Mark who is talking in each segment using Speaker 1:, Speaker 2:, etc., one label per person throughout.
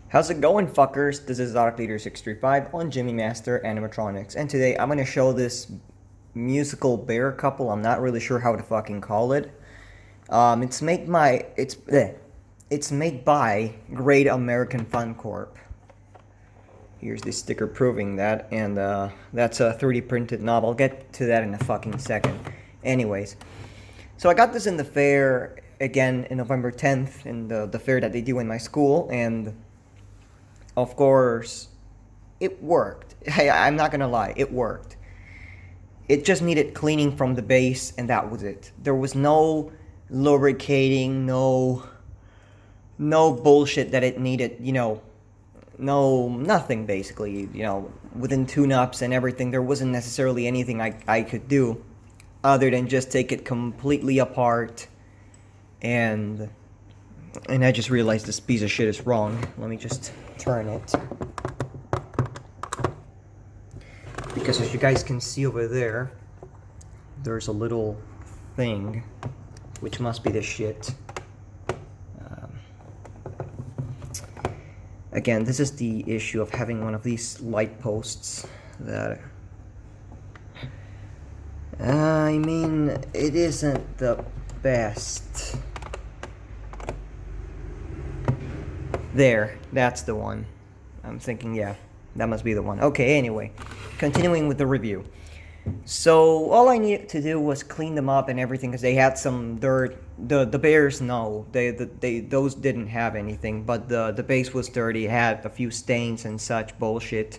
Speaker 1: How's it going, fuckers? This is Leader635 on Gemmy Master Animatronics, and today I'm gonna show this musical bear couple. I'm not really sure how to fucking call it. It's made by Great American Fun Corp. Here's the sticker proving that, and that's a 3D printed knob. I'll get to that in a fucking second. Anyways, so I got this in the fair again in November 10th, in the fair that they do in my school, and of course, it worked. I'm not gonna lie, it worked. It just needed cleaning from the base, and that was it. There was no lubricating, no bullshit that it needed, nothing basically, within tune-ups and everything. There wasn't necessarily anything I could do other than just take it completely apart, and I just realized this piece of shit is wrong. Let me just turn it. Because as you guys can see over there, there's a little thing, which must be the shit. Again, this is the issue of having one of these light posts that... I mean, it isn't the best. There, that's the one. I'm thinking, yeah, that must be the one. Okay, anyway, continuing with the review. So all I needed to do was clean them up and everything, because they had some dirt. The bears, no, those didn't have anything, but the base was dirty, had a few stains and such bullshit.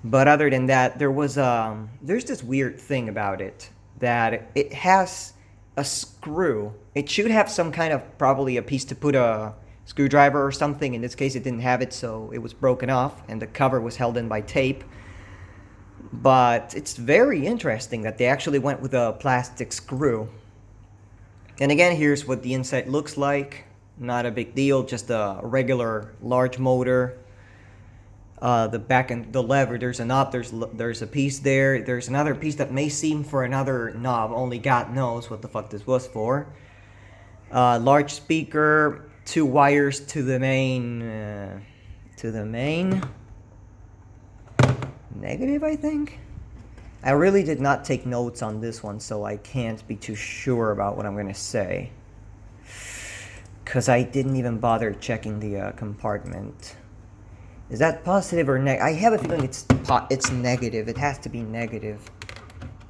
Speaker 1: But other than that, there's this weird thing about it, that it has a screw. It should have some kind of, probably a piece to put a screwdriver or something. In this case, it didn't have it, so it was broken off, and the cover was held in by tape. But it's very interesting that they actually went with a plastic screw. And again, here's what the inside looks like. Not a big deal, just a regular large motor. The back and the lever, there's a knob, there's a piece there. There's another piece that may seem for another knob, only God knows what the fuck this was for. Large speaker, 2 wires to the main negative, I think. I really did not take notes on this one, so I can't be too sure about what I'm gonna say, because I didn't even bother checking the compartment. Is that positive or negative? I have a feeling it's negative. It has to be negative.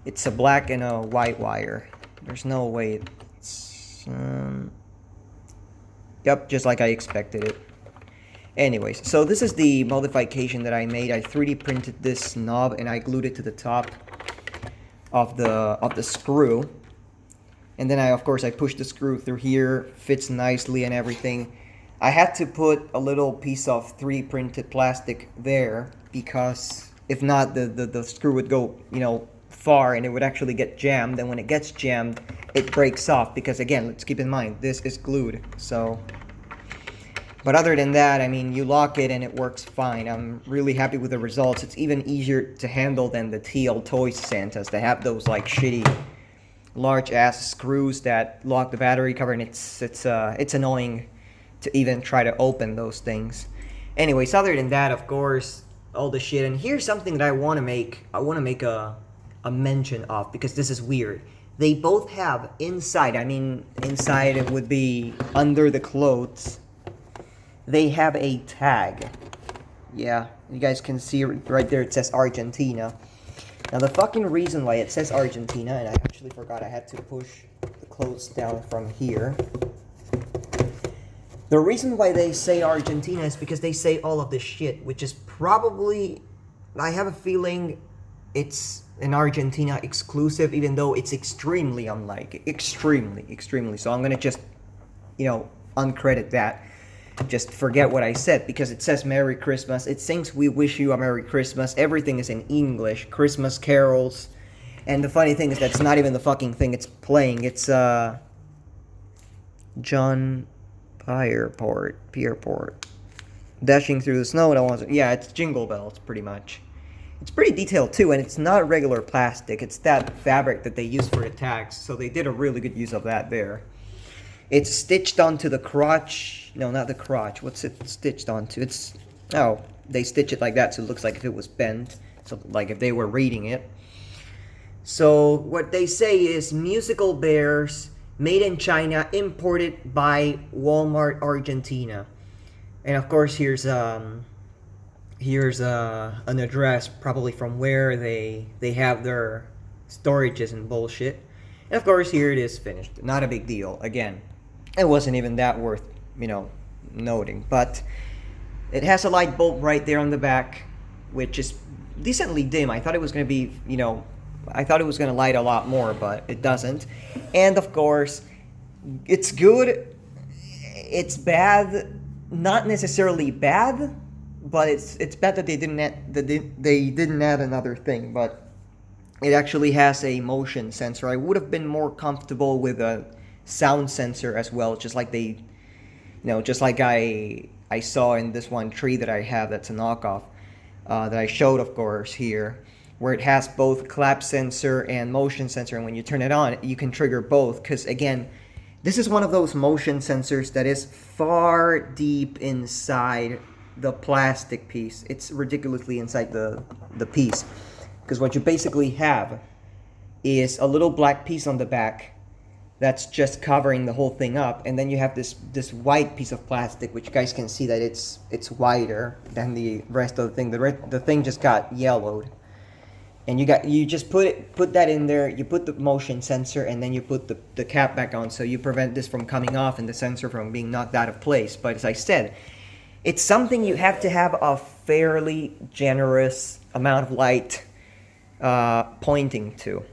Speaker 1: It's a black and a white wire. There's no way it's... Yep, just like I expected it. Anyways, so this is the modification that I made. I 3D printed this knob and I glued it to the top of the screw. And then of course I pushed the screw through here, fits nicely and everything. I had to put a little piece of 3D printed plastic there, because if not, the screw would go, far, and it would actually get jammed. And when it gets jammed, it breaks off, because again, let's keep in mind, this is glued. So, but other than that, I mean, you lock it and it works fine. I'm really happy with the results. It's even easier to handle than the TL Toys Santas. They have those like shitty large ass screws that lock the battery cover, and it's annoying to even try to open those things. Anyways, other than that, of course, all the shit. And here's something that I want to make a mention of, because this is weird. They both have inside, inside it would be under the clothes, they have a tag. Yeah, you guys can see right there, it says Argentina. Now the fucking reason why it says Argentina, and I actually forgot I had to push the clothes down from here. The reason why they say Argentina is because they say all of this shit, which is probably, I have a feeling it's an Argentina exclusive, even though it's extremely unlike, extremely. So I'm gonna just, uncredit that. Just forget what I said, because it says Merry Christmas. It sings We Wish You a Merry Christmas. Everything is in English. Christmas carols. And the funny thing is that's not even the fucking thing it's playing. It's, John Pierpont. Dashing through the snow. Yeah, it's Jingle Bells, pretty much. It's pretty detailed too, and it's not regular plastic. It's that fabric that they use for the tags, so they did a really good use of that there. It's stitched onto the crotch. No, not the crotch. What's it stitched onto? It's, oh, they stitch it like that so it looks like if it was bent. So like if they were reading it. So what they say is musical bears made in China, imported by Walmart Argentina. And of course here's an address probably from where they have their storages and bullshit. And of course here it is finished. Not a big deal. Again, it wasn't even that worth, noting. But it has a light bulb right there on the back, which is decently dim. I thought it was going to be, I thought it was going to light a lot more, but it doesn't. And of course, it's good. It's bad. Not necessarily bad, but it's bad that they didn't add another thing. But it actually has a motion sensor. I would have been more comfortable with a sound sensor as well, just like I saw in this one tree that I have that's a knockoff, that I showed, of course, here, where it has both clap sensor and motion sensor, and when you turn it on, you can trigger both, because again, this is one of those motion sensors that is far deep inside the plastic piece. It's ridiculously inside the piece, because what you basically have is a little black piece on the back that's just covering the whole thing up, and then you have this white piece of plastic, which you guys can see that it's whiter than the rest of the thing. The thing just got yellowed, and you just put that in there. You put the motion sensor, and then you put the cap back on, so you prevent this from coming off and the sensor from being knocked out of place. But as I said, it's something you have to have a fairly generous amount of light pointing to.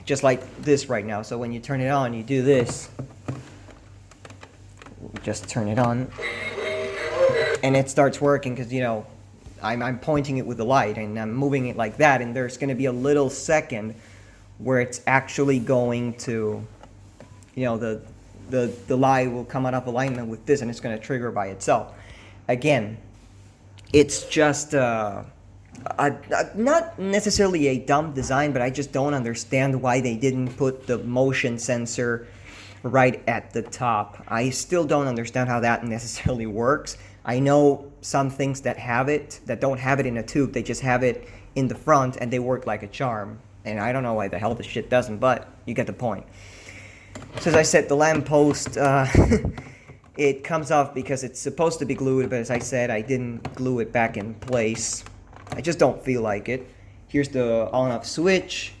Speaker 1: Just like this right now. So when you turn it on, you do this. Just turn it on, and it starts working because I'm pointing it with the light and I'm moving it like that, and there's going to be a little second where it's actually going to, the light will come out of alignment with this, and it's going to trigger by itself. Again, it's just not necessarily a dumb design, but I just don't understand why they didn't put the motion sensor right at the top. I still don't understand how that necessarily works. I know some things that don't have it in a tube, they just have it in the front and they work like a charm. And I don't know why the hell this shit doesn't, but you get the point. So as I said, the lamppost, it comes off because it's supposed to be glued, but as I said, I didn't glue it back in place. I just don't feel like it. Here's the on-off switch.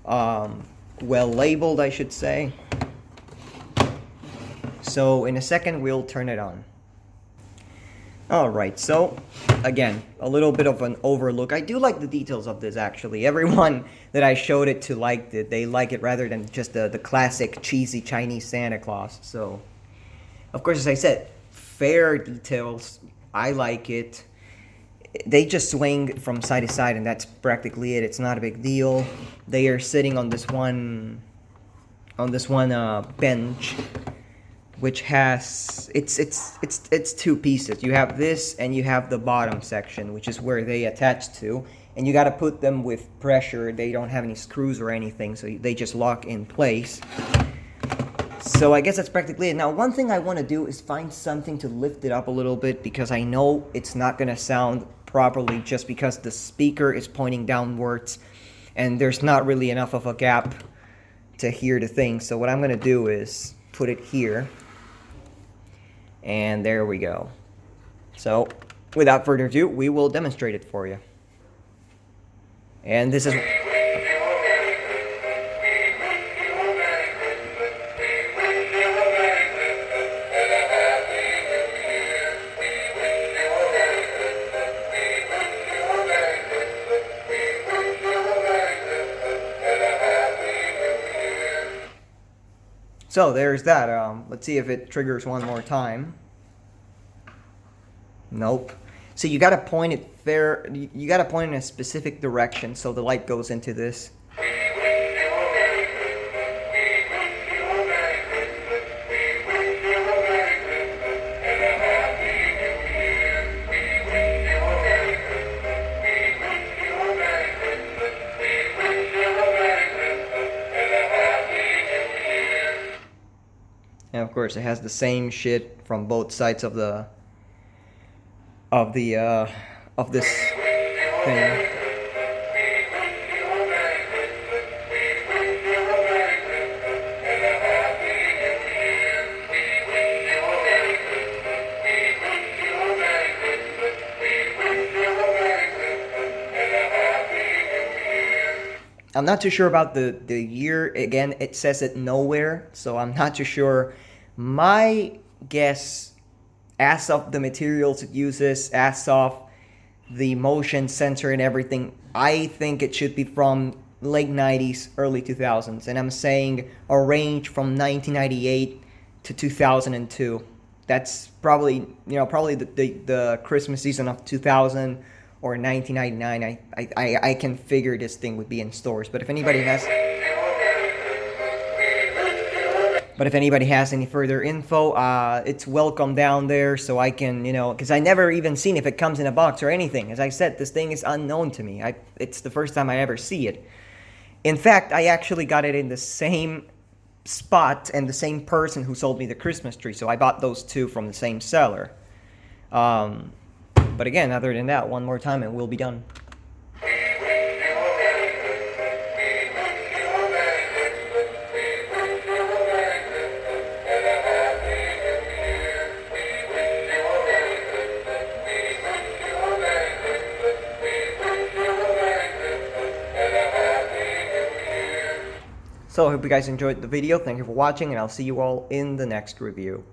Speaker 1: Well labeled, I should say. So in a second, we'll turn it on. Alright, so again, a little bit of an overlook. I do like the details of this, actually. Everyone that I showed it to liked it. They like it rather than just the classic cheesy Chinese Santa Claus. So, of course, as I said, fair details. I like it. They just swing from side to side, and that's practically it. It's not a big deal. They are sitting on this one bench, which has it's two pieces. You have this, and you have the bottom section, which is where they attach to, and you got to put them with pressure. They don't have any screws or anything, so they just lock in place. So I guess that's practically it. Now, one thing I want to do is find something to lift it up a little bit, because I know it's not going to sound properly just because the speaker is pointing downwards and there's not really enough of a gap to hear the thing. So what I'm going to do is put it here, and there we go. So without further ado, we will demonstrate it for you. And this is... So there's that. Let's see if it triggers one more time. Nope. So you gotta point it fair. You gotta point in a specific direction so the light goes into this. And of course, it has the same shit from both sides of the of this thing. I'm not too sure about the year. Again, it says it nowhere, so I'm not too sure. My guess, as of the materials it uses, as of the motion sensor and everything, I think it should be from late 90s, early 2000s. And I'm saying a range from 1998 to 2002. That's probably, probably the Christmas season of 2000 or 1999. I can figure this thing would be in stores. But if anybody has any further info, it's welcome down there, so I can, because I never even seen if it comes in a box or anything. As I said, this thing is unknown to me. It's the first time I ever see it. In fact, I actually got it in the same spot and the same person who sold me the Christmas tree, so I bought those two from the same seller. But again, other than that, one more time and we'll be done. So I hope you guys enjoyed the video. Thank you for watching, and I'll see you all in the next review.